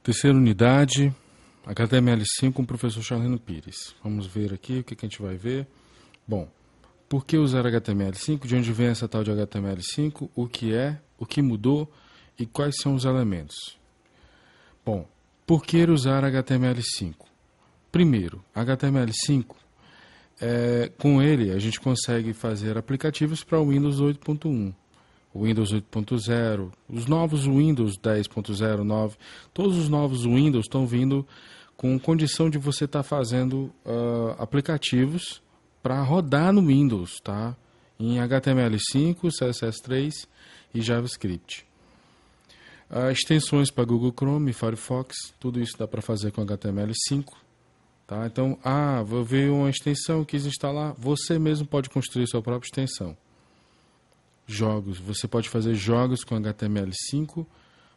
Terceira unidade, HTML5 com o professor Charleno Pires. Vamos ver aqui o que a gente vai ver. Bom, por que usar HTML5? De onde vem essa tal de HTML5? O que é? O que mudou? E quais são os elementos? Bom, por que usar HTML5? Primeiro, HTML5, com ele a gente consegue fazer aplicativos para o Windows 8.1. O Windows 8.0, os novos Windows 10.0, 9, todos os novos Windows estão vindo com condição de você estar fazendo aplicativos para rodar no Windows, tá? Em HTML5, CSS3 e JavaScript. Extensões para Google Chrome, Firefox, tudo isso dá para fazer com HTML5. Tá? Então, vou ver uma extensão, quis instalar, você mesmo pode construir sua própria extensão. Jogos, você pode fazer jogos com HTML5,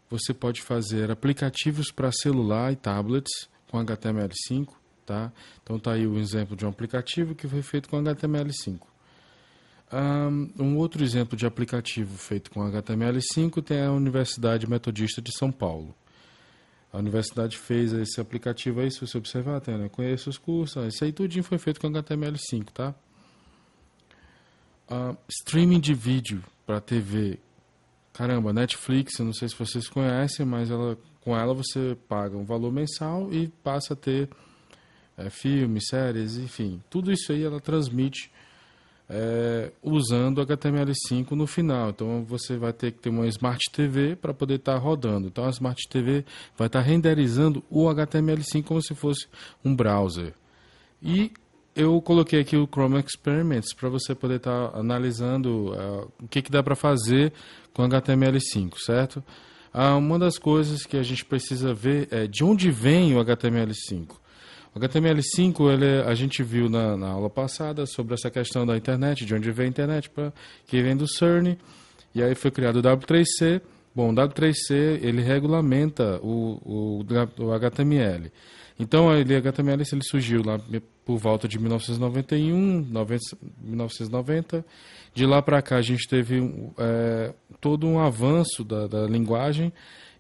você pode fazer aplicativos para celular e tablets com HTML5, tá? Então tá aí o exemplo de um aplicativo que foi feito com HTML5. Um outro exemplo de aplicativo feito com HTML5 tem a Universidade Metodista de São Paulo. A universidade fez esse aplicativo aí, se você observar, conheça os cursos, isso aí tudinho foi feito com HTML5, tá? Streaming de vídeo para TV. Caramba, Netflix, eu não sei se vocês conhecem, mas com ela você paga um valor mensal e passa a ter filmes, séries, enfim. Tudo isso aí ela transmite usando HTML5 no final. Então você vai ter que ter uma Smart TV para poder estar rodando. Então a Smart TV vai estar renderizando o HTML5 como se fosse um browser. E eu coloquei aqui o Chrome Experiments para você poder estar analisando o que dá para fazer com HTML5, certo? Uma das coisas que a gente precisa ver é de onde vem o HTML5. O HTML5 a gente viu na aula passada sobre essa questão da internet, de onde vem a internet, que vem do CERN, e aí foi criado o W3C. Bom, o W3C ele regulamenta o HTML. Então, o HTML ele surgiu lá por volta de 1991, 1990. De lá para cá, a gente teve todo um avanço da linguagem.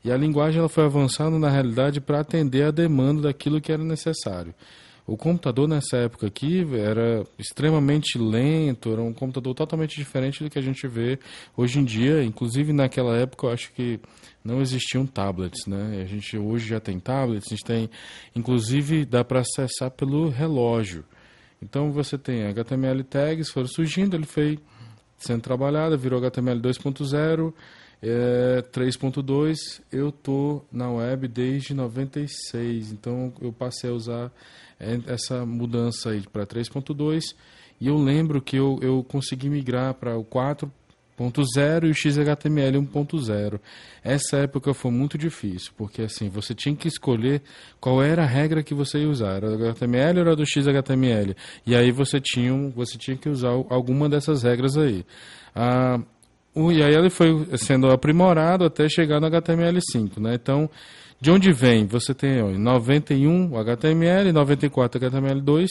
E a linguagem ela foi avançando, na realidade, para atender a demanda daquilo que era necessário. O computador, nessa época aqui, era extremamente lento, era um computador totalmente diferente do que a gente vê hoje em dia. Inclusive, naquela época, eu acho que não existiam tablets, né? A gente hoje já tem tablets, a gente tem, inclusive, dá para acessar pelo relógio. Então, você tem HTML tags, foram surgindo, ele foi sendo trabalhado, virou HTML 2.0, 3.2, eu estou na web desde 96, então eu passei a usar essa mudança aí para 3.2 e eu lembro que eu consegui migrar para o 4.0 e o XHTML 1.0. Essa época foi muito difícil, porque assim, você tinha que escolher qual era a regra que você ia usar, era do HTML ou era do XHTML, e aí você tinha que usar alguma dessas regras aí. E aí ele foi sendo aprimorado até chegar no HTML5, né? Então, de onde vem? Você tem em 91 o HTML, em 94 o HTML2,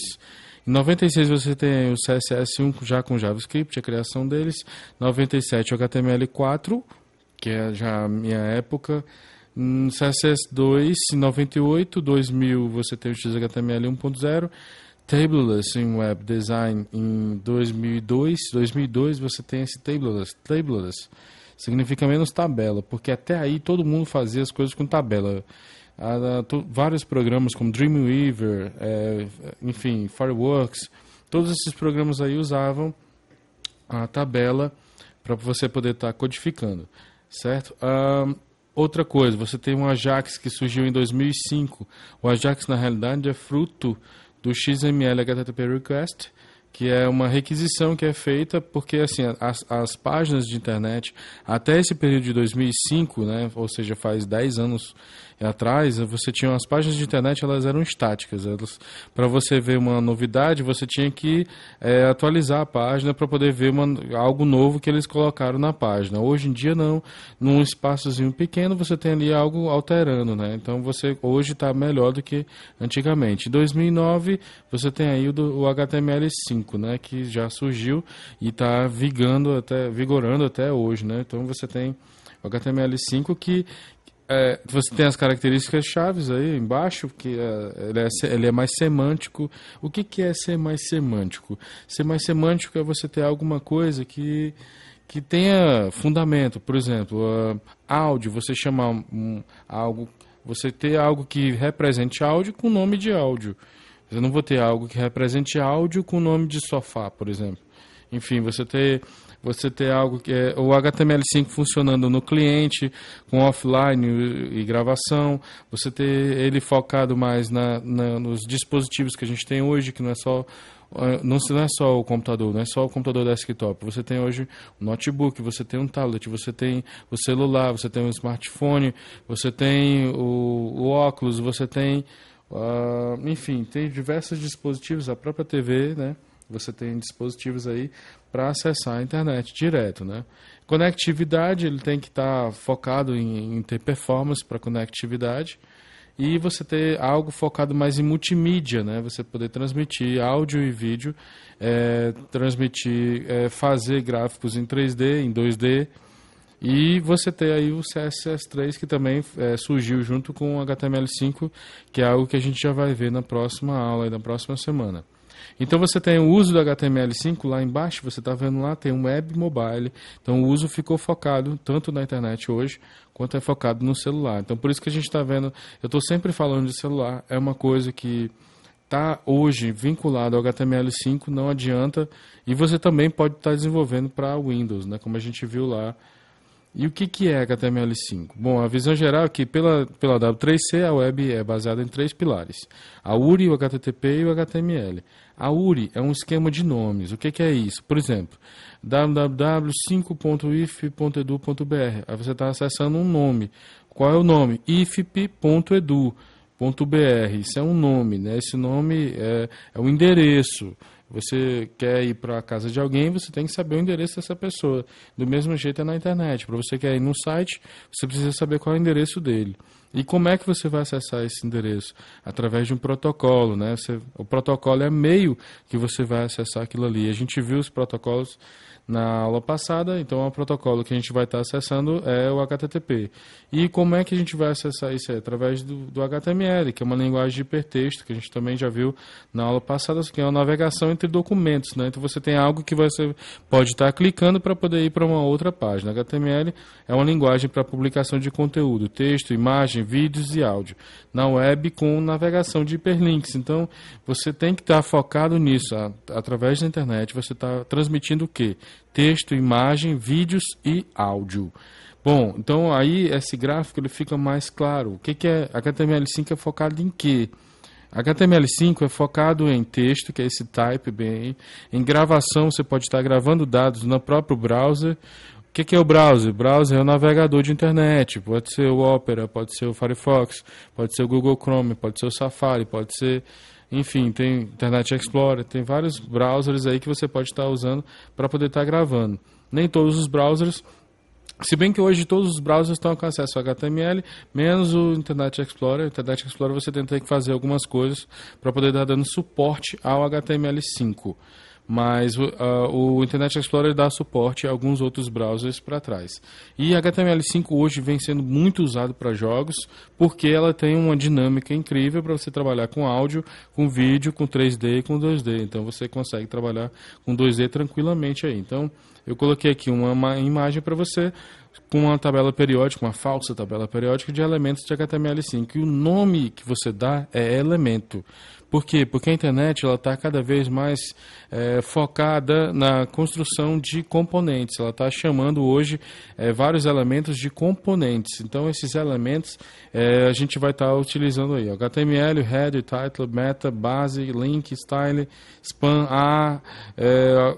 em 96 você tem o CSS1 já com JavaScript, a criação deles, 97 o HTML4, que é já a minha época, CSS2 em 98, 2000 você tem o XHTML 1.0, Tableless em Web Design em 2002 você tem esse Tableless significa menos tabela, porque até aí todo mundo fazia as coisas com tabela. Vários programas como Dreamweaver, enfim, Fireworks, todos esses programas aí usavam a tabela para você poder estar codificando, certo? Outra coisa, você tem um Ajax que surgiu em 2005. O Ajax, na realidade, é fruto do XML HTTP Request, que é uma requisição que é feita porque assim, as páginas de internet até esse período de 2005, né, ou seja, faz 10 anos atrás, você tinha as páginas de internet, elas eram estáticas. Para você ver uma novidade, você tinha que atualizar a página para poder ver algo novo que eles colocaram na página. Hoje em dia não, num espaçozinho pequeno você tem ali algo alterando, né? Então você hoje está melhor do que antigamente. Em 2009 você tem aí o HTML5, né, que já surgiu e está vigorando até hoje, né? Então você tem o HTML5 que Você tem as características chaves aí embaixo, que ele é mais semântico. O que é ser mais semântico? Ser mais semântico é você ter alguma coisa que tenha fundamento. Por exemplo, áudio, você chamar algo, você ter algo que represente áudio com nome de áudio. Eu não vou ter algo que represente áudio com nome de sofá, por exemplo. Enfim, você ter algo que é o HTML5 funcionando no cliente, com offline e gravação, você ter ele focado mais nos dispositivos que a gente tem hoje, que não é só o computador, não é só o computador desktop. Você tem hoje um notebook, você tem um tablet, você tem o celular, você tem um smartphone, você tem o óculos, você tem, enfim, tem diversos dispositivos, a própria TV, né? Você tem dispositivos aí para acessar a internet direto, né? Conectividade, ele tem que estar focado em ter performance para conectividade, e você ter algo focado mais em multimídia, né? Você poder transmitir áudio e vídeo, fazer gráficos em 3D, em 2D, e você ter aí o CSS3, que também surgiu junto com o HTML5, que é algo que a gente já vai ver na próxima aula e na próxima semana. Então você tem o uso do HTML5 lá embaixo, você está vendo lá, tem um web mobile. Então o uso ficou focado tanto na internet hoje, quanto é focado no celular. Então por isso que a gente está vendo, eu estou sempre falando de celular, é uma coisa que está hoje vinculada ao HTML5, não adianta, e você também pode estar desenvolvendo para Windows, né, como a gente viu lá. E o que é HTML5? Bom, a visão geral é que pela W3C a web é baseada em 3 pilares: a URI, o HTTP e o HTML. A URI é um esquema de nomes. O que é isso? Por exemplo, www.5.if.edu.br. Aí você está acessando um nome. Qual é o nome? ifp.edu.br. Isso é um nome, né? Esse nome é o endereço. Você quer ir para a casa de alguém, você tem que saber o endereço dessa pessoa. Do mesmo jeito é na internet. Para você quer ir num site, você precisa saber qual é o endereço dele. E como é que você vai acessar esse endereço? Através de um protocolo, né? O protocolo é meio que você vai acessar aquilo ali. A gente viu os protocolos na aula passada, então o protocolo que a gente vai estar acessando é o HTTP. E como é que a gente vai acessar isso? Através do HTML, que é uma linguagem de hipertexto, que a gente também já viu na aula passada, que é uma navegação entre documentos, né? Então você tem algo que você pode estar clicando para poder ir para uma outra página. HTML é uma linguagem para publicação de conteúdo, texto, imagem, vídeos e áudio. Na web com navegação de hiperlinks. Então você tem que estar focado nisso. Através da internet você está transmitindo o quê? Texto, imagem, vídeos e áudio. Bom, então aí esse gráfico ele fica mais claro. O que é HTML5 é focado em quê? HTML5 é focado em texto, que é esse type bem. Em gravação, você pode estar gravando dados no próprio browser. O que é o browser? O browser é o navegador de internet. Pode ser o Opera, pode ser o Firefox, pode ser o Google Chrome, pode ser o Safari, pode ser... Enfim, tem Internet Explorer, tem vários browsers aí que você pode estar usando para poder estar gravando. Nem todos os browsers, se bem que hoje todos os browsers estão com acesso ao HTML, menos o Internet Explorer. O Internet Explorer você tem que fazer algumas coisas para poder estar dando suporte ao HTML5. Mas o Internet Explorer dá suporte a alguns outros browsers para trás. E HTML5 hoje vem sendo muito usado para jogos, porque ela tem uma dinâmica incrível para você trabalhar com áudio, com vídeo, com 3D e com 2D. Então você consegue trabalhar com 2D tranquilamente aí. Então eu coloquei aqui uma imagem para você com uma tabela periódica, uma falsa tabela periódica de elementos de HTML5. E o nome que você dá é elemento. Por quê? Porque a internet está cada vez mais focada na construção de componentes. Ela está chamando hoje vários elementos de componentes. Então, esses elementos a gente vai estar utilizando aí. HTML, header, title, meta, base, link, style, span, eu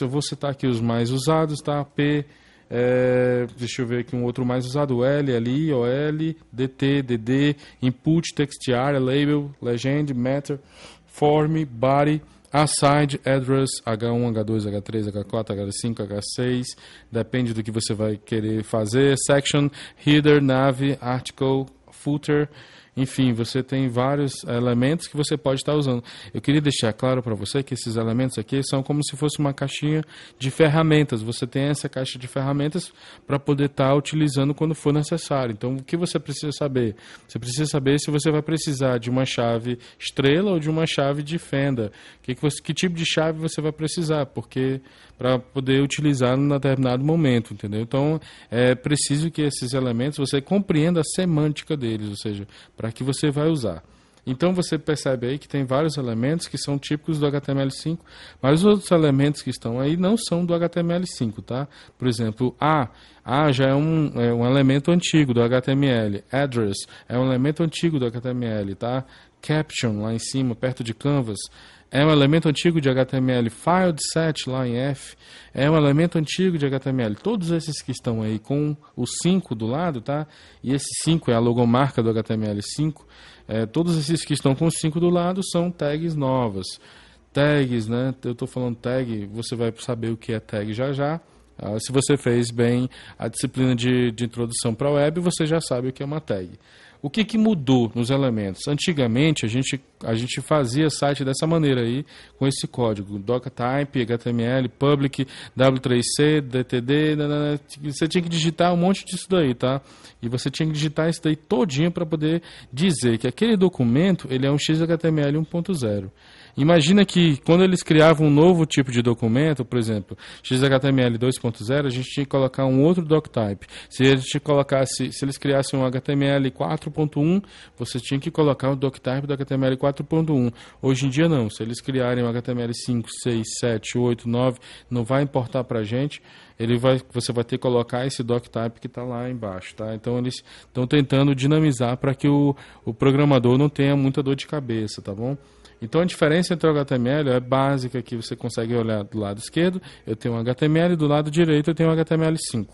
vou citar aqui os mais usados, tá? P, deixa eu ver aqui um outro mais usado, o L, LI, OL, DT, DD, input, text area, label, legend, matter, form, body, aside, address, H1, H2, H3, H4, H5, H6, depende do que você vai querer fazer, section, header, nav, article, footer, enfim, você tem vários elementos que você pode estar usando. Eu queria deixar claro para você que esses elementos aqui são como se fosse uma caixinha de ferramentas. Você tem essa caixa de ferramentas para poder estar utilizando quando for necessário. Então, o que você precisa saber? Você precisa saber se você vai precisar de uma chave estrela ou de uma chave de fenda. Que tipo de chave você vai precisar, porque para poder utilizar em determinado momento, entendeu? Então, é preciso que esses elementos você compreenda a semântica deles, ou seja, para que você vai usar. Então você percebe aí que tem vários elementos que são típicos do HTML5, mas os outros elementos que estão aí não são do HTML5, tá? Por exemplo, A já é um elemento antigo do HTML. Address é um elemento antigo do HTML, tá? Caption lá em cima, perto de Canvas, é um elemento antigo de HTML. Filed set lá em F é um elemento antigo de HTML. Todos esses que estão aí com o 5 do lado, tá? E esse 5 é a logomarca do HTML5. Todos esses que estão com o 5 do lado são tags novas. Tags, né? Eu estou falando tag, você vai saber o que é tag já já. Se você fez bem a disciplina de introdução para a web, você já sabe o que é uma tag. O que mudou nos elementos? Antigamente, a gente fazia site dessa maneira aí, com esse código, doctype, HTML, public, W3C, DTD, você tinha que digitar um monte disso daí, tá? E você tinha que digitar isso daí todinho para poder dizer que aquele documento, ele é um XHTML 1.0. Imagina que quando eles criavam um novo tipo de documento, por exemplo, XHTML 2.0, a gente tinha que colocar um outro doctype. Se eles criassem um HTML 4.1, você tinha que colocar o doctype do HTML 4.1. Hoje em dia não, se eles criarem um HTML 5, 6, 7, 8, 9, não vai importar pra gente. Você vai ter que colocar esse doctype que está lá embaixo, tá? Então eles estão tentando dinamizar para que o programador não tenha muita dor de cabeça, tá bom? Então a diferença entre o HTML é básica, que você consegue olhar do lado esquerdo, eu tenho um HTML, do lado direito eu tenho um HTML5.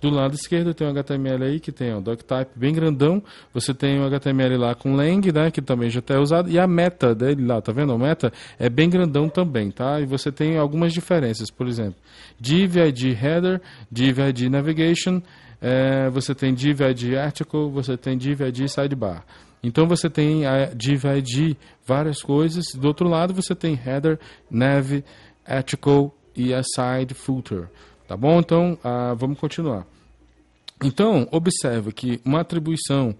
Do lado esquerdo eu tenho um HTML aí que tem o doctype bem grandão, você tem um HTML lá com lang, né, que também já está usado, e a meta dele lá, tá vendo? A meta é bem grandão também, tá? E você tem algumas diferenças, por exemplo, div ID header, div ID navigation, você tem div ID article, você tem div ID sidebar. Então você tem a div ID, várias coisas. Do outro lado você tem header, nav, article e a side footer. Tá bom? Então vamos continuar. Então observa que uma atribuição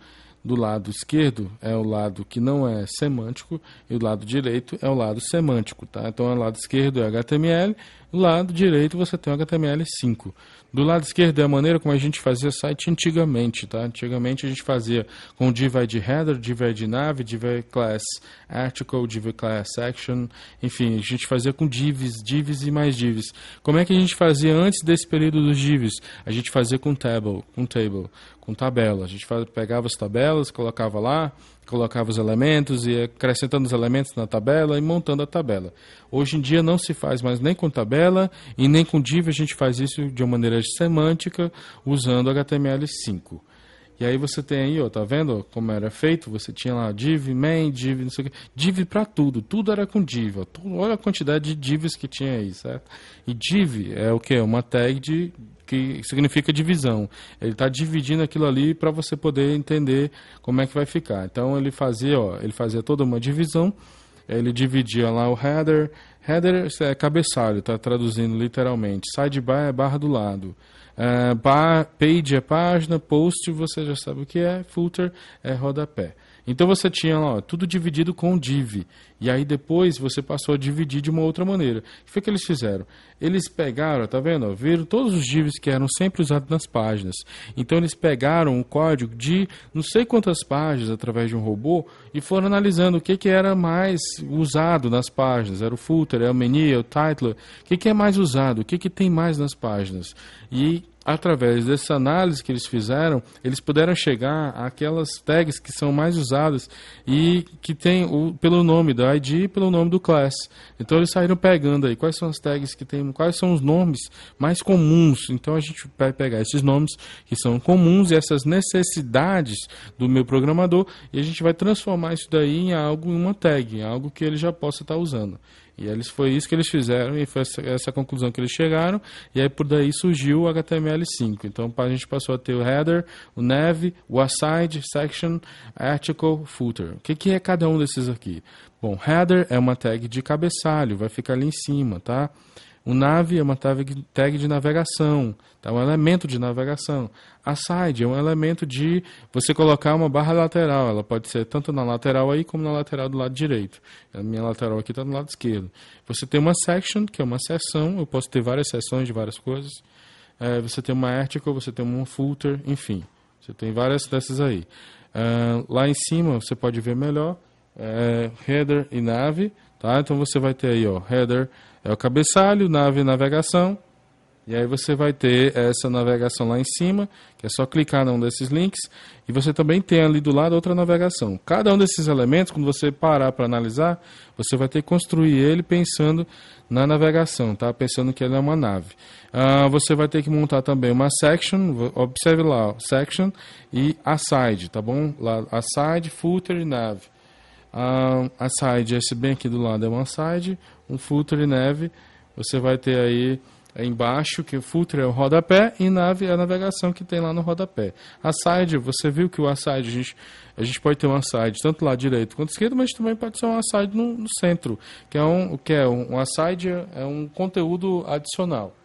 do lado esquerdo é o lado que não é semântico e o lado direito é o lado semântico, tá? Então o lado esquerdo é HTML, do lado direito você tem o HTML5. Do lado esquerdo é a maneira como a gente fazia site antigamente, tá? Antigamente a gente fazia com div ID header, div ID nav, div class article, div class section, enfim, a gente fazia com divs e mais divs. Como é que a gente fazia antes desse período dos divs? A gente fazia com table, com tabela. A gente pegava as tabelas, colocava lá, colocava os elementos e acrescentando os elementos na tabela e montando a tabela. Hoje em dia não se faz mais nem com tabela e nem com div, a gente faz isso de uma maneira semântica usando HTML5. E aí você tem aí, ó, tá vendo como era feito? Você tinha lá div, main, div, não sei o que, div para tudo era com div. Ó. Olha a quantidade de divs que tinha aí, certo? E div é o que? Uma tag que significa divisão. Ele está dividindo aquilo ali para você poder entender como é que vai ficar. Então ele fazia toda uma divisão, ele dividia lá o header é cabeçalho, está traduzindo literalmente, sidebar é barra do lado, page é página, post você já sabe o que é, footer é rodapé. Então você tinha lá, ó, tudo dividido com div. E aí depois você passou a dividir de uma outra maneira. O que foi que eles fizeram? Eles pegaram, tá vendo? Viram todos os divs que eram sempre usados nas páginas. Então eles pegaram o código de não sei quantas páginas através de um robô e foram analisando o que era mais usado nas páginas. Era o footer, é o menu, é o title. O que é mais usado? O que tem mais nas páginas? E através dessa análise que eles fizeram, eles puderam chegar àquelas tags que são mais usadas e que tem pelo nome do ID e pelo nome do class. Então eles saíram pegando aí quais são as tags que tem, quais são os nomes mais comuns. Então a gente vai pegar esses nomes que são comuns e essas necessidades do meu programador e a gente vai transformar isso daí em algo, em uma tag, em algo que ele já possa estar usando. E eles, foi isso que eles fizeram e foi essa conclusão que eles chegaram. E aí por daí surgiu o HTML5. Então a gente passou a ter o header, o nav, o aside, section, article, footer. O que é cada um desses aqui? Bom, header é uma tag de cabeçalho, vai ficar ali em cima, tá? O nav é uma tag de navegação, tá? Um elemento de navegação. Aside é um elemento de você colocar uma barra lateral. Ela pode ser tanto na lateral aí como na lateral do lado direito. A minha lateral aqui está do lado esquerdo. Você tem uma section, que é uma seção. Eu posso ter várias seções de várias coisas. Você tem uma article, você tem um footer, enfim. Você tem várias dessas aí. Lá em cima você pode ver melhor. Header e nav, tá? Então você vai ter aí, ó, header é o cabeçalho, nav é navegação, e aí você vai ter essa navegação lá em cima, que é só clicar num desses links, e você também tem ali do lado outra navegação. Cada um desses elementos, quando você parar para analisar, você vai ter que construir ele pensando na navegação, tá? Pensando que ele é uma nave. Você vai ter que montar também uma section, observe lá, section e aside, tá bom? Lá, aside, footer e nav. Aside, esse bem aqui do lado é um aside, um footer e nav. Você vai ter aí embaixo que o footer é o rodapé e nav é a navegação que tem lá no rodapé. Aside, você viu que o aside, a gente pode ter um aside tanto lá direito quanto esquerdo, mas também pode ser um aside no centro, que é um aside é um conteúdo adicional.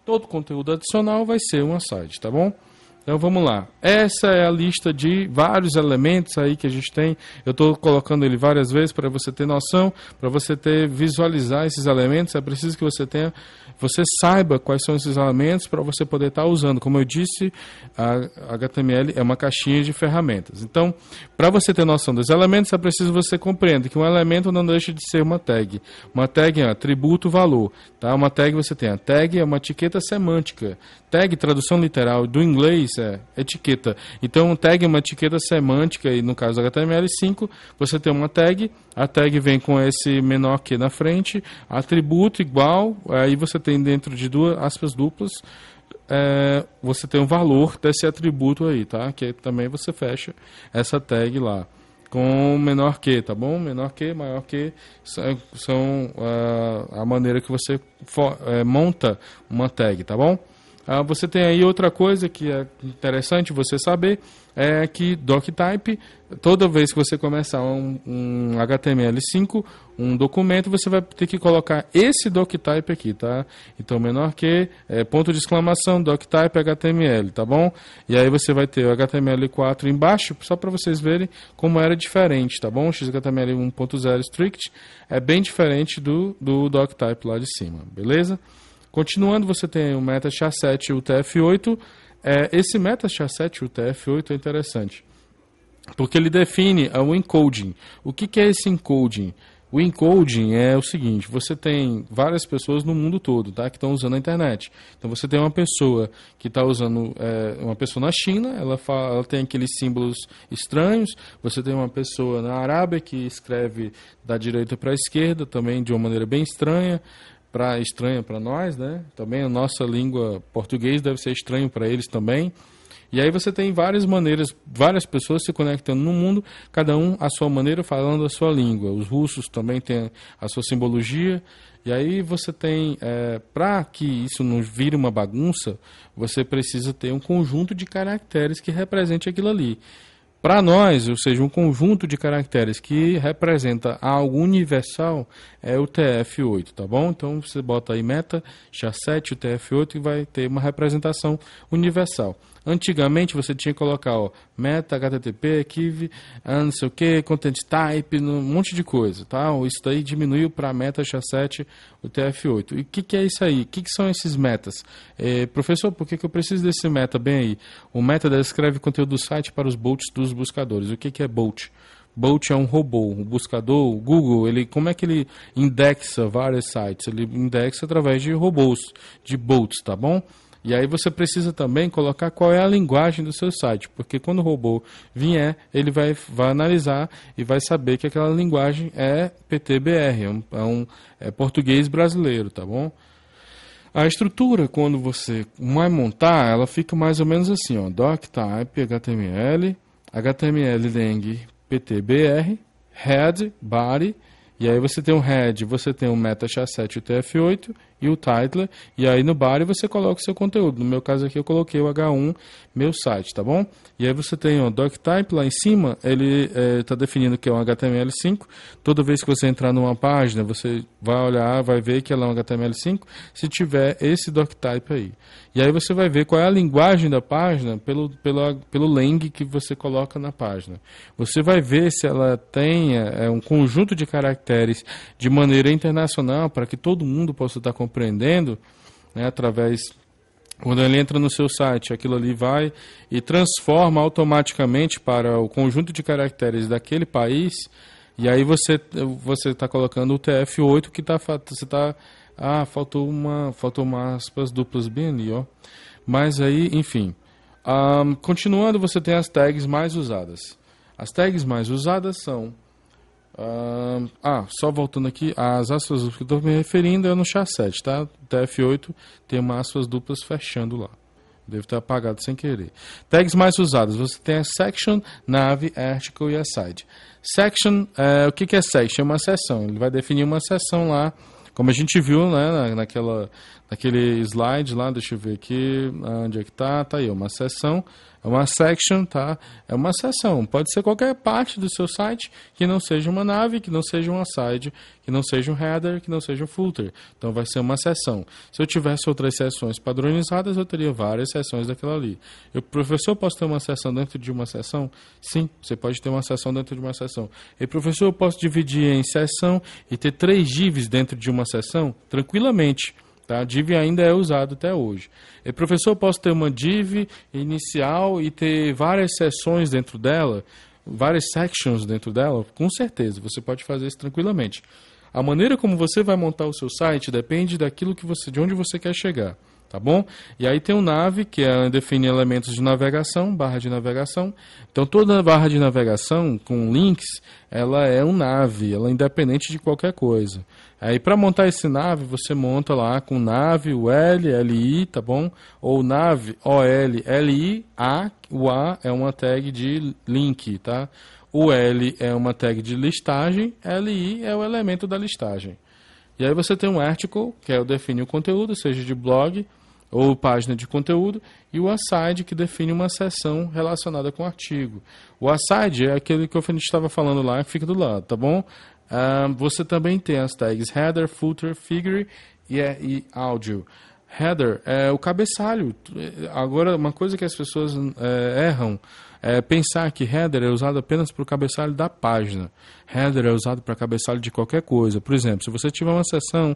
Todo conteúdo adicional vai ser um aside, tá bom? Então vamos lá. Essa é a lista de vários elementos aí que a gente tem. Eu estou colocando ele várias vezes para você ter noção, para você visualizar esses elementos. É preciso que você saiba quais são esses elementos para você poder estar usando. Como eu disse, a HTML é uma caixinha de ferramentas. Então, para você ter noção dos elementos, é preciso você compreender que um elemento não deixa de ser uma tag. Uma tag é atributo, valor. Tá? Uma tag você tem. A tag é uma etiqueta semântica. Tag, tradução literal do inglês, é etiqueta. Então, tag é uma etiqueta semântica, e no caso do HTML5, você tem uma tag, a tag vem com esse menor que na frente, atributo igual, aí você tem dentro de duas aspas duplas, você tem um valor desse atributo aí, tá? Que também você fecha essa tag lá. Com menor que, tá bom? Menor que, maior que, são a maneira que você monta uma tag, tá bom? Você tem aí outra coisa que é interessante você saber, é que doctype, toda vez que você começar um HTML5, um documento, você vai ter que colocar esse doctype aqui, tá? Então, menor que, ponto de exclamação, doctype HTML, tá bom? E aí você vai ter o HTML4 embaixo, só para vocês verem como era diferente, tá bom? O XHTML 1.0 strict é bem diferente do doctype lá de cima, beleza? Continuando, você tem o MetaSHA-7 e o TF8. Esse MetaSHA-7 e o TF8 é interessante, porque ele define o encoding. O que é esse encoding? O encoding é o seguinte: você tem várias pessoas no mundo todo, tá, que estão usando a internet. Então você tem uma pessoa que está usando, uma pessoa na China, ela tem aqueles símbolos estranhos. Você tem uma pessoa na Arábia que escreve da direita para a esquerda, também de uma maneira bem estranha. Estranha para nós, né? Também a nossa língua português deve ser estranho para eles também. E aí você tem várias maneiras, várias pessoas se conectando no mundo, cada um à sua maneira, falando a sua língua. Os russos também têm a sua simbologia. E aí você tem, para que isso não vire uma bagunça, você precisa ter um conjunto de caracteres que represente aquilo ali. Para nós, ou seja, um conjunto de caracteres que representa algo universal é o TF8, tá bom? Então você bota aí MetaSHA-7 e o TF8 e vai ter uma representação universal. Antigamente você tinha que colocar meta, HTTP, archive, não sei o que, content type, um monte de coisa, tá? Isso daí diminuiu para MetaSHA-7, o TF8. E o que é isso aí? O que são esses metas? Professor, por que eu preciso desse meta bem aí? O meta descreve conteúdo do site para os bolts dos buscadores. O que é bolt? Bolt é um robô, o buscador, o Google, como é que ele indexa vários sites? Ele indexa através de robôs, de bolts, tá bom? E aí você precisa também colocar qual é a linguagem do seu site, porque quando o robô vier, ele vai analisar e vai saber que aquela linguagem é PTBR, é português brasileiro, tá bom? A estrutura, quando você vai montar, ela fica mais ou menos assim, ó, doctype, HTML, HTML lang, PTBR, head, body, E aí você tem o head, você tem o meta-chasset, o TF8 e o titler. E aí no body você coloca o seu conteúdo. No meu caso aqui eu coloquei o H1, meu site, tá bom? E aí você tem o doctype lá em cima, ele está definindo que é um HTML5. Toda vez que você entrar numa página, você vai olhar, vai ver que ela é um HTML5, se tiver esse doctype aí. E aí você vai ver qual é a linguagem da página pelo lang que você coloca na página. Você vai ver se ela tem um conjunto de caracteres de maneira internacional para que todo mundo possa estar compreendendo, né, através... Quando ele entra no seu site, aquilo ali vai e transforma automaticamente para o conjunto de caracteres daquele país. E aí você está colocando o TF8 que faltou uma aspas duplas bem ali, ó. Mas aí, enfim, continuando, você tem as tags mais usadas. As tags mais usadas são só voltando aqui, as aspas duplas que eu estou me referindo é no chasset, tá? O TF8 tem uma aspas duplas fechando lá. Deve ter apagado sem querer. Tags mais usadas, você tem a section, nav, article e aside. Section, o que é section? É uma seção, ele vai definir uma seção lá, como a gente viu, né, naquele slide lá, deixa eu ver aqui, onde é que tá aí, uma seção. É uma section, tá? É uma seção. Pode ser qualquer parte do seu site que não seja uma nave, que não seja um aside, que não seja um header, que não seja um footer. Então vai ser uma seção. Se eu tivesse outras seções padronizadas, eu teria várias seções daquela ali. Professor, posso ter uma seção dentro de uma seção? Sim, você pode ter uma seção dentro de uma seção. E professor, eu posso dividir em seção e ter 3 divs dentro de uma seção? Tranquilamente. Tá? Div ainda é usado até hoje. E, professor, eu posso ter uma div inicial e ter várias seções dentro dela, várias sections dentro dela? Com certeza, você pode fazer isso tranquilamente. A maneira como você vai montar o seu site depende daquilo de onde você quer chegar. Tá bom? E aí tem o nav, que é definir elementos de navegação, barra de navegação. Então toda barra de navegação com links, ela é um nav, ela é independente de qualquer coisa. Aí para montar esse nav, você monta lá com nav, ul, li, tá bom? Ou nav, ol, li, a, o a é uma tag de link, tá? O L é uma tag de listagem, li é o elemento da listagem. E aí você tem um article, que é o definir o conteúdo, seja de blog ou página de conteúdo, e o aside, que define uma seção relacionada com o artigo. O aside é aquele que a gente estava falando lá, que fica do lado, tá bom? Você também tem as tags header, footer, figure e áudio. Header é o cabeçalho. Agora, uma coisa que as pessoas erram é pensar que header é usado apenas para o cabeçalho da página. Header é usado para cabeçalho de qualquer coisa. Por exemplo, se você tiver uma seção,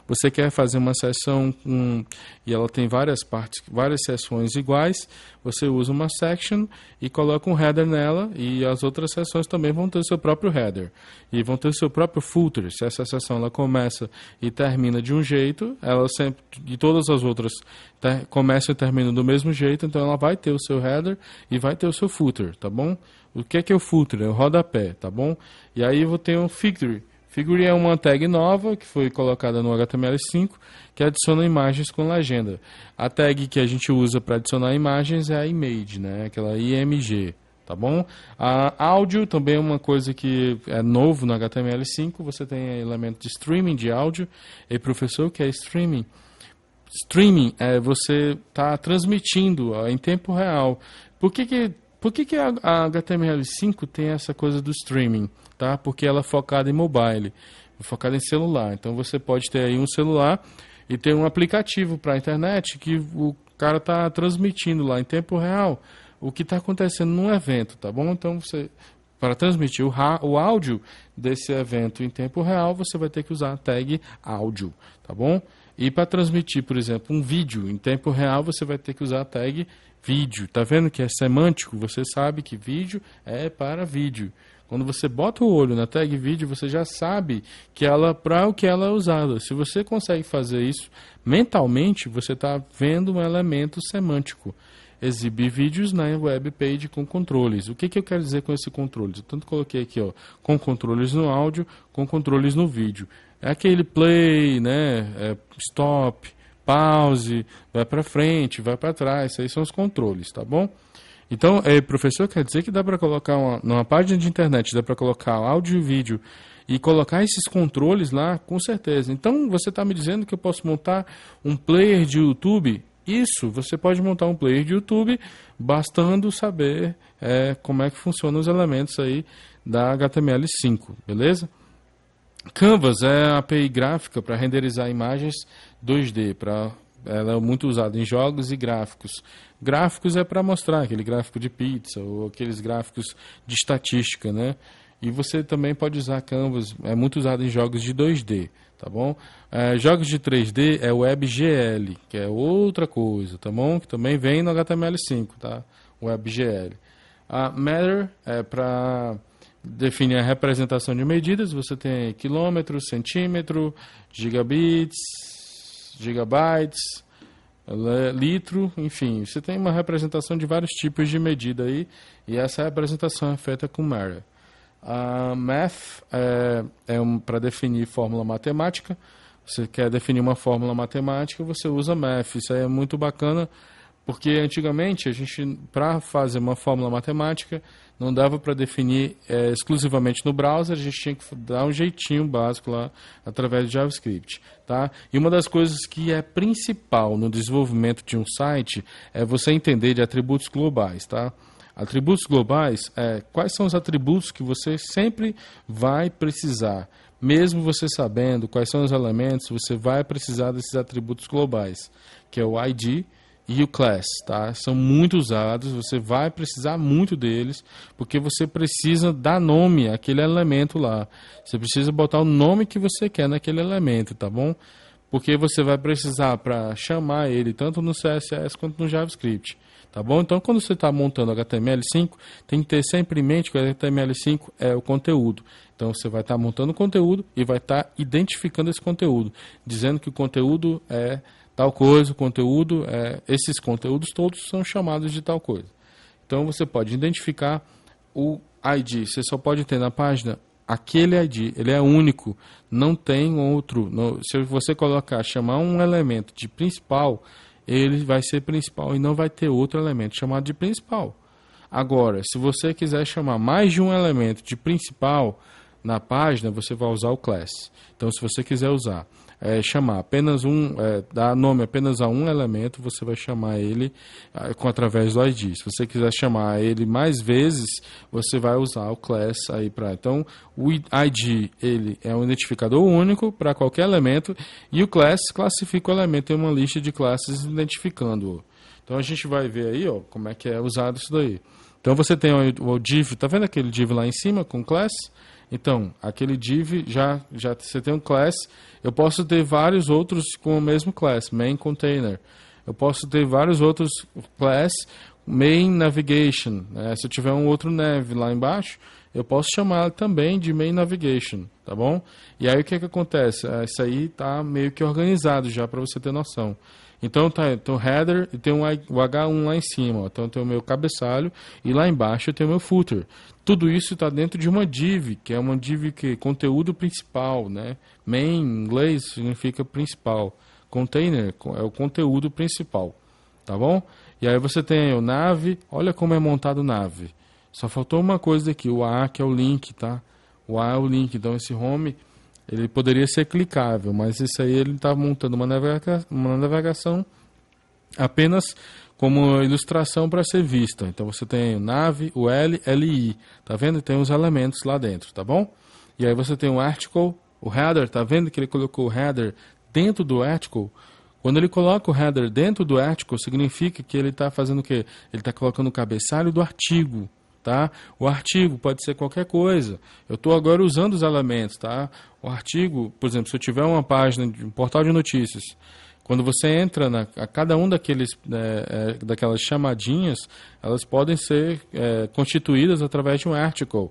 você quer fazer uma seção e ela tem várias partes, várias seções iguais, você usa uma section e coloca um header nela, e as outras seções também vão ter o seu próprio header. E vão ter o seu próprio footer. Se essa seção ela começa e termina de um jeito, ela sempre, e todas as outras começam e terminam do mesmo jeito, então ela vai ter o seu header e vai ter o seu footer, tá bom? O que é o footer? É o rodapé, tá bom? E aí eu vou ter um figure. Figure é uma tag nova que foi colocada no HTML5 que adiciona imagens com legenda. A tag que a gente usa para adicionar imagens é a image, né? Aquela IMG, tá bom? A áudio também é uma coisa que é novo no HTML5. Você tem elemento de streaming de áudio. E professor, o que é streaming? Streaming é você tá transmitindo em tempo real. Por que a HTML5 tem essa coisa do streaming? Tá? Porque ela é focada em mobile, focada em celular. Então você pode ter aí um celular e ter um aplicativo para a internet que o cara está transmitindo lá em tempo real o que está acontecendo num evento, tá bom? Então você, para transmitir o áudio desse evento em tempo real, você vai ter que usar a tag áudio, tá bom? E para transmitir, por exemplo, um vídeo em tempo real, você vai ter que usar a tag vídeo. Tá vendo que é semântico? Você sabe que vídeo é para vídeo. Quando você bota o olho na tag vídeo, você já sabe que para o que ela é usada. Se você consegue fazer isso mentalmente, você está vendo um elemento semântico. Exibir vídeos na web page com controles. O que eu quero dizer com esse controles? Eu tanto coloquei aqui, ó, com controles no áudio, com controles no vídeo. É aquele play, né? Stop, pause, vai para frente, vai para trás. Isso aí são os controles, tá bom? Então, professor, quer dizer que dá para colocar numa página de internet, dá para colocar áudio e vídeo e colocar esses controles lá, com certeza. Então, você está me dizendo que eu posso montar um player de YouTube? Isso, você pode montar um player de YouTube, bastando saber como é que funcionam os elementos aí da HTML5, beleza? Canvas é a API gráfica para renderizar imagens 2D, ela é muito usada em jogos e gráficos. Gráficos é para mostrar aquele gráfico de pizza ou aqueles gráficos de estatística, né? E você também pode usar Canvas, é muito usado em jogos de 2D, tá bom? Jogos de 3D é o WebGL, que é outra coisa, tá bom? Que também vem no HTML5, tá? O WebGL. A Matter é para definir a representação de medidas, você tem quilômetro, centímetro, gigabits, gigabytes, litro, enfim, você tem uma representação de vários tipos de medida aí, e essa representação é feita com Matter. A Math para definir fórmula matemática. Você quer definir uma fórmula matemática, você usa Math. Isso aí é muito bacana, porque antigamente, para fazer uma fórmula matemática, não dava para definir exclusivamente no browser, a gente tinha que dar um jeitinho básico lá, através de JavaScript. Tá? E uma das coisas que é principal no desenvolvimento de um site é você entender de atributos globais. Tá? Atributos globais, quais são os atributos que você sempre vai precisar. Mesmo você sabendo quais são os elementos, você vai precisar desses atributos globais, que é o ID e o class. Tá? São muito usados, você vai precisar muito deles, porque você precisa dar nome àquele elemento lá. Você precisa botar o nome que você quer naquele elemento, tá bom? Porque você vai precisar para chamar ele tanto no CSS quanto no JavaScript. Tá bom? Então, quando você está montando HTML5, tem que ter sempre em mente que o HTML5 é o conteúdo. Então, você vai estar montando o conteúdo e vai estar identificando esse conteúdo, dizendo que o conteúdo é tal coisa, esses conteúdos todos são chamados de tal coisa. Então, você pode identificar o ID. Você só pode ter na página aquele ID, ele é único, não tem outro. Se você chamar um elemento de principal, ele vai ser principal e não vai ter outro elemento chamado de principal. Agora, se você quiser chamar mais de um elemento de principal na página, você vai usar o class. Então, se você quiser chamar apenas dar nome apenas a um elemento, você vai chamar ele através do ID. Se você quiser chamar ele mais vezes, você vai usar o class aí para. Então, o ID ele é um identificador único para qualquer elemento e o class classifica o elemento em uma lista de classes identificando-o. Então, a gente vai ver aí, ó, como é que é usado isso daí. Então, você tem o div, tá vendo aquele div lá em cima com class? Então, aquele div, já você tem um class, eu posso ter vários outros com o mesmo class, main container. Eu posso ter vários outros class, main navigation. Se eu tiver um outro nav lá embaixo, eu posso chamar também de main navigation, tá bom? E aí o que acontece? Isso aí está meio que organizado já para você ter noção. Então, tem o header e tem o H1 lá em cima. Ó. Então, tem o meu cabeçalho e lá embaixo eu tenho o meu footer. Tudo isso está dentro de uma div, que é uma div que conteúdo principal, né? Main, em inglês, significa principal. Container é o conteúdo principal, tá bom? E aí você tem o nav, olha como é montado o nav. Só faltou uma coisa aqui, o A, que é o link, tá? O A é o link, então esse home, ele poderia ser clicável, mas isso aí ele está montando uma navegação apenas como ilustração para ser vista. Então você tem o nav, o L, LI, tá vendo? Tem os elementos lá dentro, tá bom? E aí você tem o article, o header, tá vendo que ele colocou o header dentro do article? Quando ele coloca o header dentro do article, significa que ele está fazendo o quê? Ele está colocando o cabeçalho do artigo, tá? O artigo pode ser qualquer coisa. Eu estou agora usando os elementos, tá? O artigo, por exemplo, se eu tiver uma página de um portal de notícias, quando você entra a cada um daquelas chamadinhas, elas podem ser constituídas através de um article.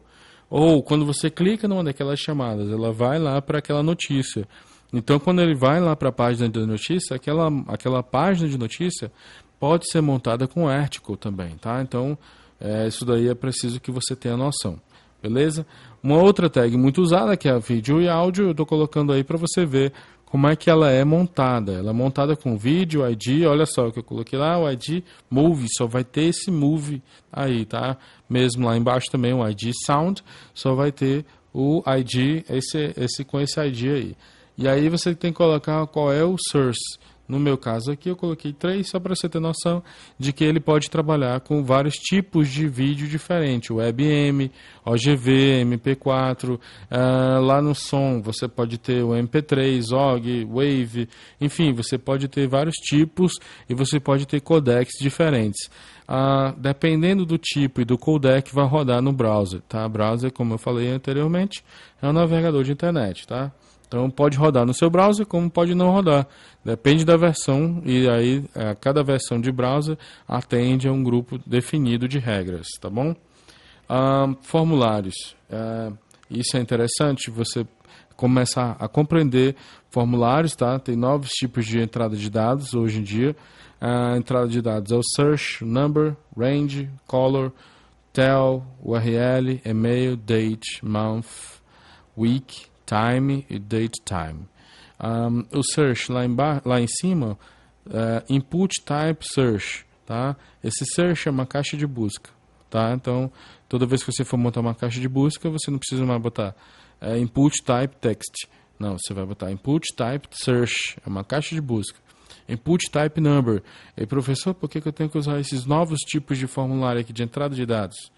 Ou quando você clica numa daquelas chamadas, ela vai lá para aquela notícia. Então, quando ele vai lá para a página de notícia, aquela página de notícia pode ser montada com article também, tá? Então, isso daí é preciso que você tenha noção, beleza? Uma outra tag muito usada, que é a vídeo e áudio, eu estou colocando aí para você ver como é que ela é montada. Ela é montada com vídeo, ID, olha só o que eu coloquei lá, o ID Movie, só vai ter esse Movie aí, tá? Mesmo lá embaixo também o ID Sound, só vai ter o ID, com esse ID aí. E aí você tem que colocar qual é o source. No meu caso aqui eu coloquei 3, só para você ter noção de que ele pode trabalhar com vários tipos de vídeo diferentes. WebM, OGV, MP4, lá no som você pode ter o MP3, OGG, Wave, enfim, você pode ter vários tipos e você pode ter codecs diferentes. Dependendo do tipo e do codec, vai rodar no browser, tá? Browser, como eu falei anteriormente, é um navegador de internet, tá? Então pode rodar no seu browser, como pode não rodar. Depende da versão, e aí cada versão de browser atende a um grupo definido de regras, tá bom? Formulários. Isso é interessante, você começar a compreender formulários, tá? Tem novos tipos de entrada de dados hoje em dia. A entrada de dados é o search, number, range, color, tel, URL, email, date, month, week, time e date time. O search lá em cima, input type search, tá? Esse search é uma caixa de busca, tá? Então, toda vez que você for montar uma caixa de busca, você não precisa mais botar input type text. Não, você vai botar input type search, é uma caixa de busca. Input type number. E professor, por que eu tenho que usar esses novos tipos de formulário aqui de entrada de dados?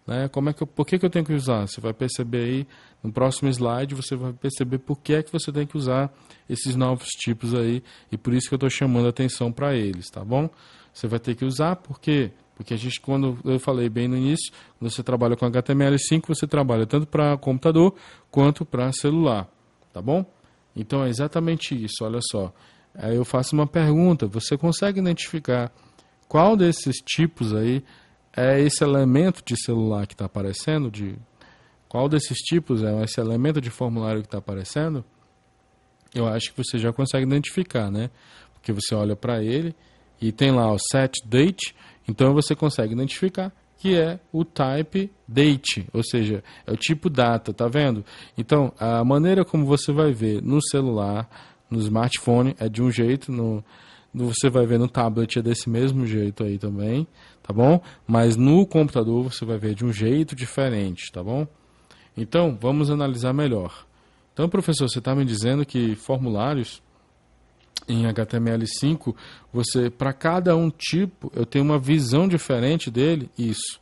Né? Por que eu tenho que usar? Você vai perceber aí, no próximo slide, você vai perceber por que é que você tem que usar esses novos tipos aí, e por isso que eu estou chamando a atenção para eles, tá bom? Você vai ter que usar, por quê? Porque a gente, quando eu falei bem no início, quando você trabalha com HTML5, você trabalha tanto para computador quanto para celular, tá bom? Então é exatamente isso, olha só. Aí eu faço uma pergunta, você consegue identificar qual desses tipos aí é esse elemento de celular que está aparecendo? Qual desses tipos é esse elemento de formulário que está aparecendo? Eu acho que você já consegue identificar, né? Porque você olha para ele e tem lá o set date, então você consegue identificar que é o type date, ou seja, é o tipo data, tá vendo? Então, a maneira como você vai ver no celular, no smartphone, é de um jeito, você vai ver no tablet é desse mesmo jeito aí também, tá bom? Mas no computador você vai ver de um jeito diferente, tá bom? Então, vamos analisar melhor. Então, professor, você está me dizendo que formulários em HTML5, para cada um tipo, eu tenho uma visão diferente dele? Isso.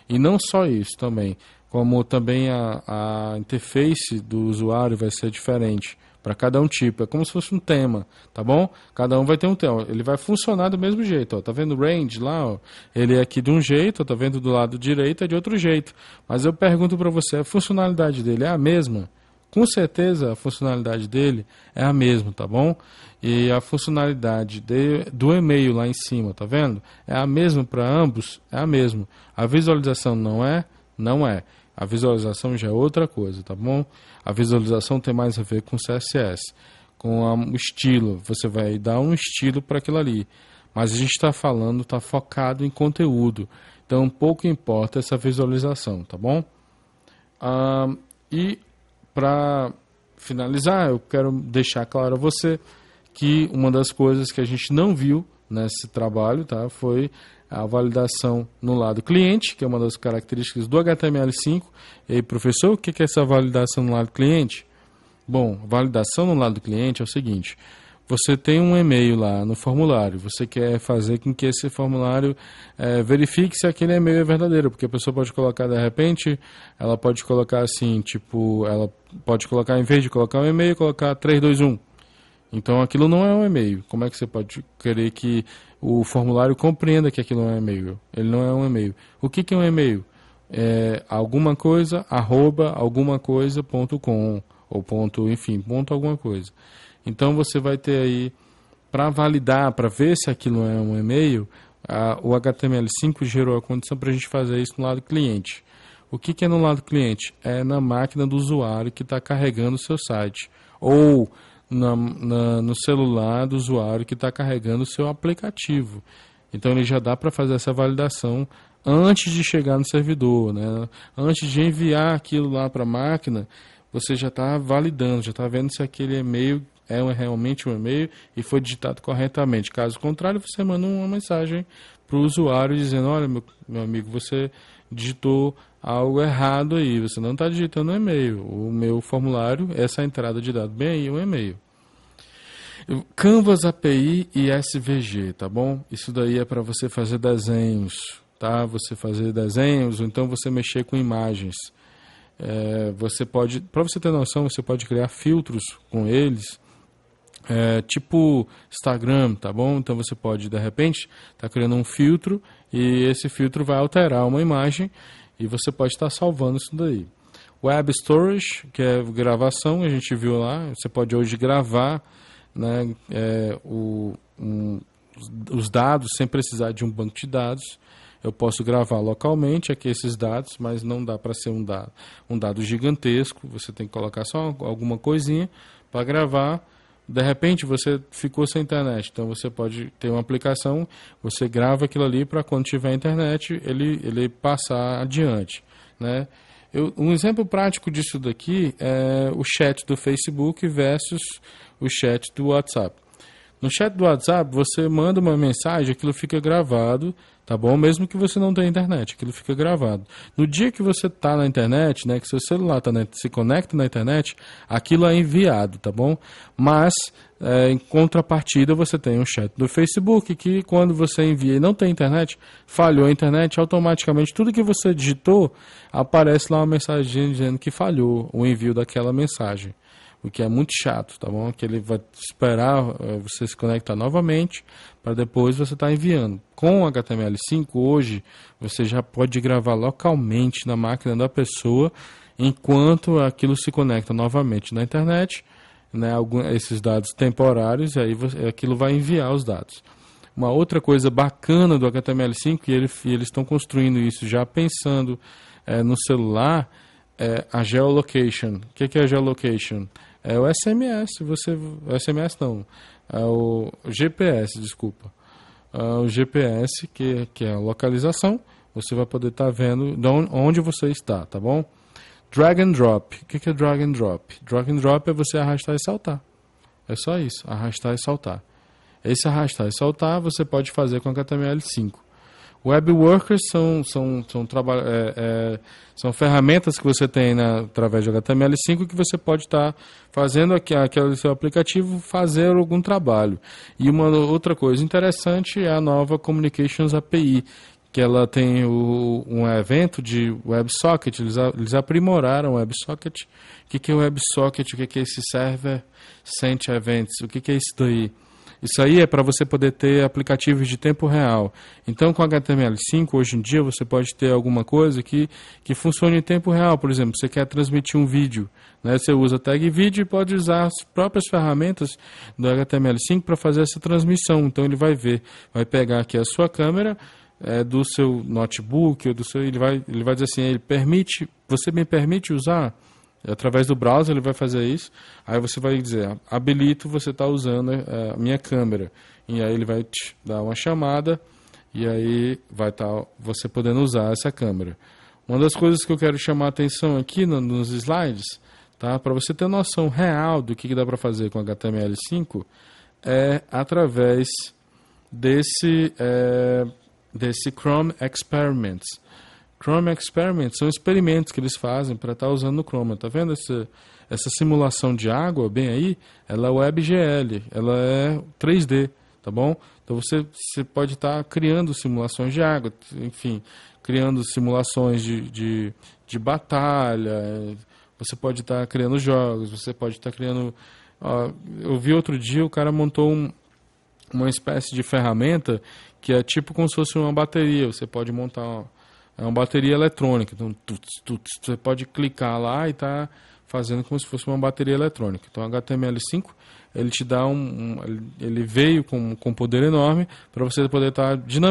E não só isso também, como também a interface do usuário vai ser diferente para cada um tipo. É como se fosse um tema, tá bom? Cada um vai ter um tema. Ele vai funcionar do mesmo jeito, ó. Tá vendo o range lá, ó? Ele é aqui de um jeito, ó, tá vendo do lado direito é de outro jeito. Mas eu pergunto para você, a funcionalidade dele é a mesma? Com certeza a funcionalidade dele é a mesma, tá bom? E a funcionalidade do e-mail lá em cima, tá vendo? É a mesma para ambos? É a mesma. A visualização não é? Não é. A visualização já é outra coisa, tá bom? A visualização tem mais a ver com CSS, com o estilo. Você vai dar um estilo para aquilo ali. Mas a gente está falando, está focado em conteúdo. Então, pouco importa essa visualização, tá bom? E para finalizar, eu quero deixar claro a você que uma das coisas que a gente não viu nesse trabalho, tá, foi a validação no lado cliente, que é uma das características do HTML5. E aí, professor, o que é essa validação no lado cliente? Bom, validação no lado cliente é o seguinte: você tem um e-mail lá no formulário, você quer fazer com que esse formulário verifique se aquele e-mail é verdadeiro, porque a pessoa pode colocar, de repente, ela pode colocar assim, tipo, ela pode colocar, em vez de colocar um e-mail, colocar 321. Então aquilo não é um e-mail. Como é que você pode querer que o formulário compreenda que aquilo não é um e-mail? Ele não é um e-mail. O que é um e-mail? É alguma coisa, alguma coisa, .com, ou enfim, alguma coisa. Então você vai ter aí, para validar, para ver se aquilo é um e-mail, o HTML5 gerou a condição para a gente fazer isso no lado cliente. O que é no lado cliente? É na máquina do usuário que está carregando o seu site. Ou no celular do usuário que está carregando o seu aplicativo. Então ele já dá para fazer essa validação antes de chegar no servidor, né? Antes de enviar aquilo lá para a máquina, você já está validando, já está vendo se aquele e-mail é realmente um e-mail e foi digitado corretamente. Caso contrário, você manda uma mensagem para o usuário dizendo: olha, meu amigo, você digitou algo errado aí, você não está digitando um e-mail. O meu formulário, essa entrada de dados bem aí, um e-mail. Canvas API e SVG, tá bom? Isso daí é para você fazer desenhos, tá? Você fazer desenhos, ou então você mexer com imagens. Você pode, para você ter noção, você pode criar filtros com eles, tipo Instagram, tá bom? Então você pode, de repente, estar criando um filtro e esse filtro vai alterar uma imagem e você pode estar salvando isso daí. Web Storage, que é gravação, a gente viu lá, você pode hoje gravar, né, os dados sem precisar de um banco de dados. Eu posso gravar localmente aqui esses dados, mas não dá para ser um dado gigantesco. Você tem que colocar só alguma coisinha para gravar. De repente você ficou sem internet, então você pode ter uma aplicação, você grava aquilo ali para quando tiver internet ele passar adiante, né? Um exemplo prático disso daqui é o chat do Facebook versus o chat do WhatsApp. No chat do WhatsApp, você manda uma mensagem, aquilo fica gravado, tá bom? Mesmo que você não tenha internet, aquilo fica gravado. No dia que você está na internet, né, que seu celular se conecta na internet, aquilo é enviado, tá bom? Mas, em contrapartida, você tem um chat do Facebook, que quando você envia e não tem internet, falhou a internet, automaticamente tudo que você digitou, aparece lá uma mensagem dizendo que falhou o envio daquela mensagem. O que é muito chato, tá bom? Que ele vai esperar você se conectar novamente para depois você estar enviando. Com o HTML5 hoje, você já pode gravar localmente na máquina da pessoa enquanto aquilo se conecta novamente na internet, né, esses dados temporários, e aí aquilo vai enviar os dados. Uma outra coisa bacana do HTML5, e eles estão construindo isso já pensando no celular, é a geolocation. O que é a geolocation? É o SMS, SMS não, é o GPS, desculpa. O GPS, que é a localização, você vai poder estar vendo onde você está, tá bom? Drag and drop. O que é drag and drop? Drag and drop é você arrastar e saltar. É só isso, arrastar e saltar. Esse arrastar e saltar você pode fazer com HTML5. Web Workers são ferramentas que você tem através de HTML5 que você pode estar fazendo aquele seu aplicativo fazer algum trabalho. E uma outra coisa interessante é a nova Communications API, que ela tem um evento de WebSocket. Eles aprimoraram o WebSocket. O que é o WebSocket? O que é esse Server Sent Events? O que é isso daí? Isso aí é para você poder ter aplicativos de tempo real. Então, com HTML5, hoje em dia, você pode ter alguma coisa que funcione em tempo real. Por exemplo, você quer transmitir um vídeo, né? Você usa tag vídeo e pode usar as próprias ferramentas do HTML5 para fazer essa transmissão. Então, ele vai vai pegar aqui a sua câmera do seu notebook, ou ele vai dizer assim, você me permite usar? Através do browser ele vai fazer isso. Aí você vai dizer, habilito, você está usando a minha câmera. E aí ele vai te dar uma chamada e aí vai estar você podendo usar essa câmera. Uma das coisas que eu quero chamar a atenção aqui nos slides, tá? Para você ter noção real do que dá para fazer com HTML5, é através desse Chrome Experiments. Chrome Experiments são experimentos que eles fazem para estar usando no Chrome. Tá vendo essa simulação de água bem aí? Ela é WebGL, ela é 3D, tá bom? Então você pode estar criando simulações de água, enfim, criando simulações de batalha, você pode estar criando jogos, você pode estar criando... eu vi outro dia, o cara montou uma espécie de ferramenta que é tipo como se fosse uma bateria. Você pode montar uma bateria eletrônica. Então, você pode clicar lá e tá fazendo como se fosse uma bateria eletrônica. Então, o HTML5 ele te dá ele veio com poder enorme para você poder estar dinamizando